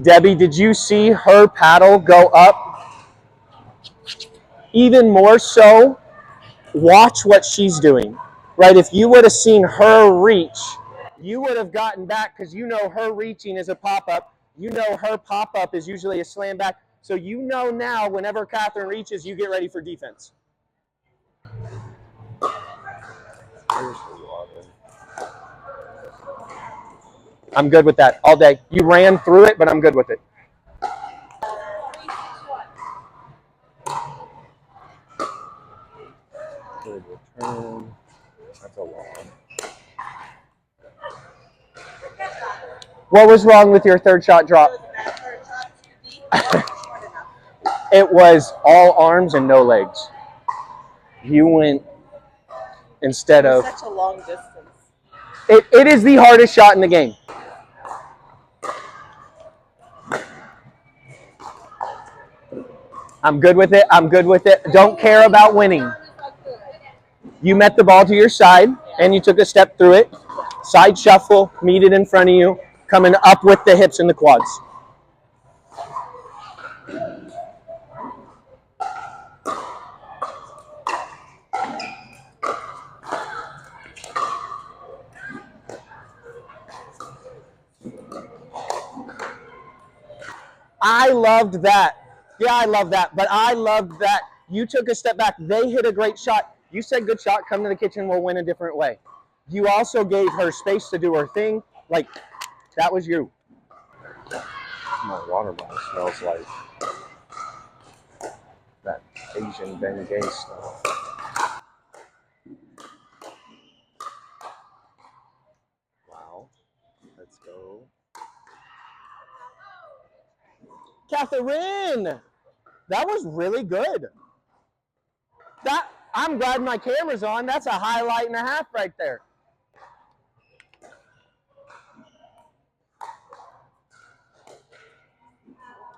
Debbie, did you see her paddle go up? Even more so, watch what she's doing, right? If you would have seen her reach, you would have gotten back because you know her reaching is a pop-up. You know her pop-up is usually a slam back. So you know now whenever Catherine reaches, you get ready for defense. I'm good with that all day. You ran through it, but I'm good with it. Good return. That's a long. What was wrong with your third shot drop? It was all arms and no legs. You went instead of such a long distance. It is the hardest shot in the game. I'm good with it. I'm good with it. Don't care about winning. You met the ball to your side, and you took a step through it. Side shuffle, meet it in front of you, coming up with the hips and the quads. I loved that. Yeah, I love that. But I loved that you took a step back. They hit a great shot. You said, good shot. Come to the kitchen. We'll win a different way. You also gave her space to do her thing. Like, that was you. My water bottle smells like that Asian Bengay stuff. Wow. Let's go. Catherine! That was really good. I'm glad my camera's on. That's a highlight and a half right there.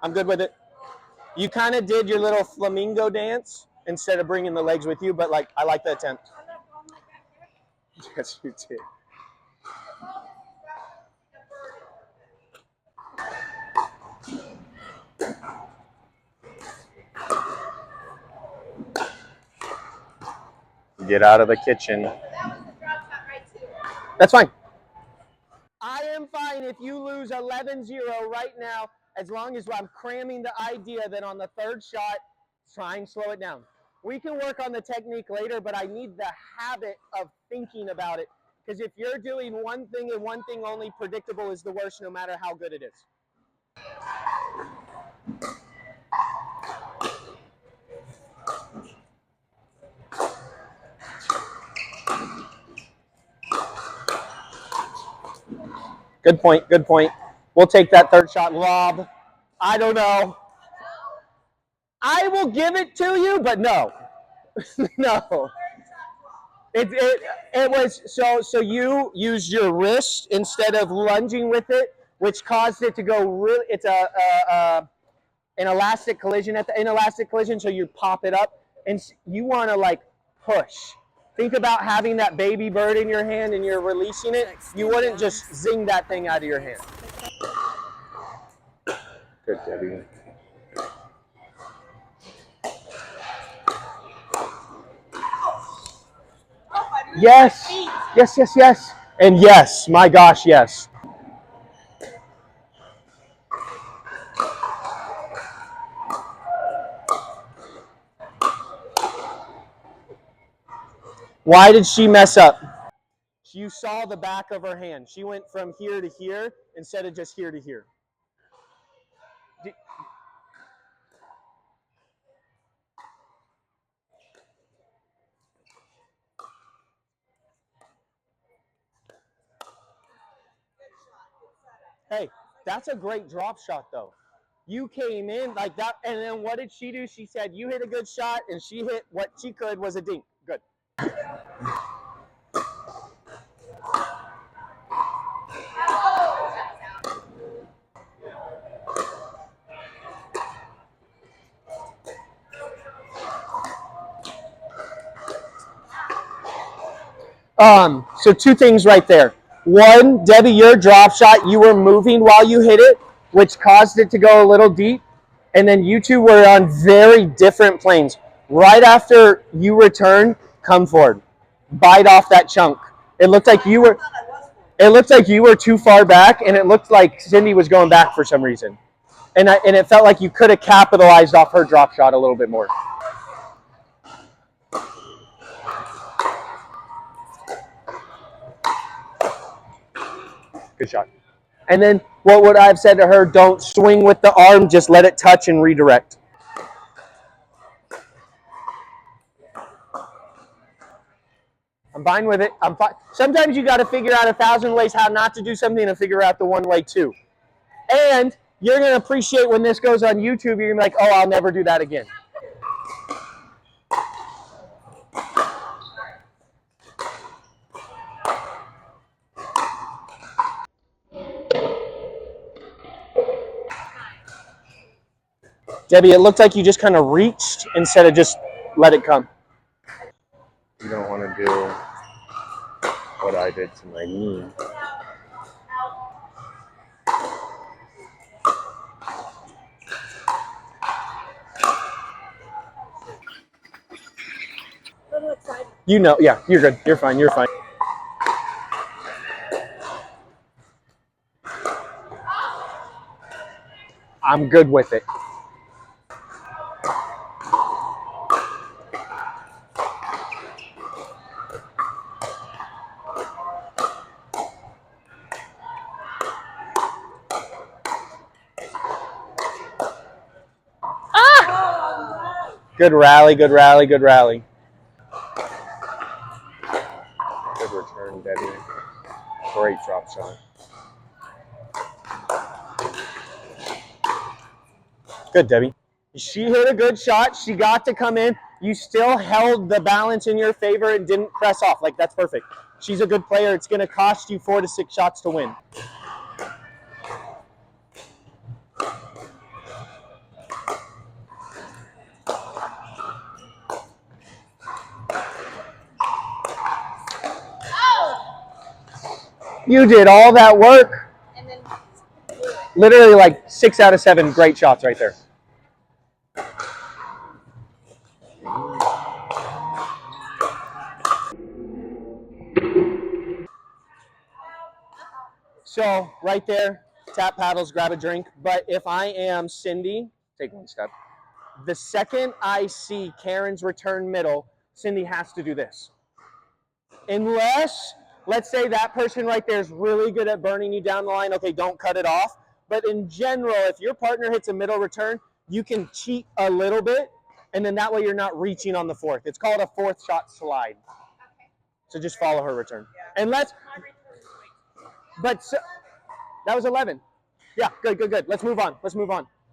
I'm good with it. You kind of did your little flamingo dance instead of bringing the legs with you, but like I like the attempt. Yes, you did. Get out of the kitchen. That's fine. I am fine if you lose 11-0 right now, as long as I'm cramming the idea that on the third shot, try and slow it down. We can work on the technique later, but I need the habit of thinking about it. Because if you're doing one thing and one thing only, predictable is the worst no matter how good it is. Good point, good point. We'll take that third shot lob. I don't know. I will give it to you, but no. No. It was so you used your wrist instead of lunging with it, which caused it to go really. It's an elastic collision at the inelastic collision, so you pop it up and you want to like push. Think about having that baby bird in your hand and you're releasing it. You wouldn't just zing that thing out of your hand. Good, Debbie. Yes, yes, yes, yes. And yes, my gosh, yes. Why did she mess up? You saw the back of her hand. She went from here to here instead of just here to here. Hey, that's a great drop shot, though. You came in like that, and then what did she do? She said, you hit a good shot, and she hit what she could was a dink. Good. So two things right there. One, Debbie, your drop shot, you were moving while you hit it. which caused it to go a little deep. And then you two were on very different planes. Right after you returned, come forward. Bite off that chunk. It looked like you were too far back, and it looked like Cindy was going back for some reason. And it felt like you could have capitalized off her drop shot a little bit more. Good shot. And then what would I have said to her? Don't swing with the arm, just let it touch and redirect. I'm fine with it. I'm fine. Sometimes you got to figure out 1,000 ways how not to do something and figure out the one way too. And you're going to appreciate when this goes on YouTube, you're going to be like, oh, I'll never do that again. Debbie, it looked like you just kind of reached instead of just let it come. You don't want to do what I did to my knee. You know, yeah, you're good. You're fine. You're fine. I'm good with it. Good rally, good rally, good rally. Good return, Debbie. Great drop shot. Good, Debbie. She hit a good shot. She got to come in. You still held the balance in your favor and didn't press off. Like, that's perfect. She's a good player. It's going to cost you 4 to 6 shots to win. You did all that work. And then literally like 6 out of 7 great shots right there. So right there, tap paddles, grab a drink. But if I am Cindy, take one step. The second I see Karen's return middle, Cindy has to do this. Unless, let's say that person right there is really good at burning you down the line, okay, don't cut it off. But in general, if your partner hits a middle return, you can cheat a little bit, and then that way you're not reaching on the fourth. It's called a fourth shot slide. So just follow her return. And but so, that was 11. Yeah, good. Let's move on.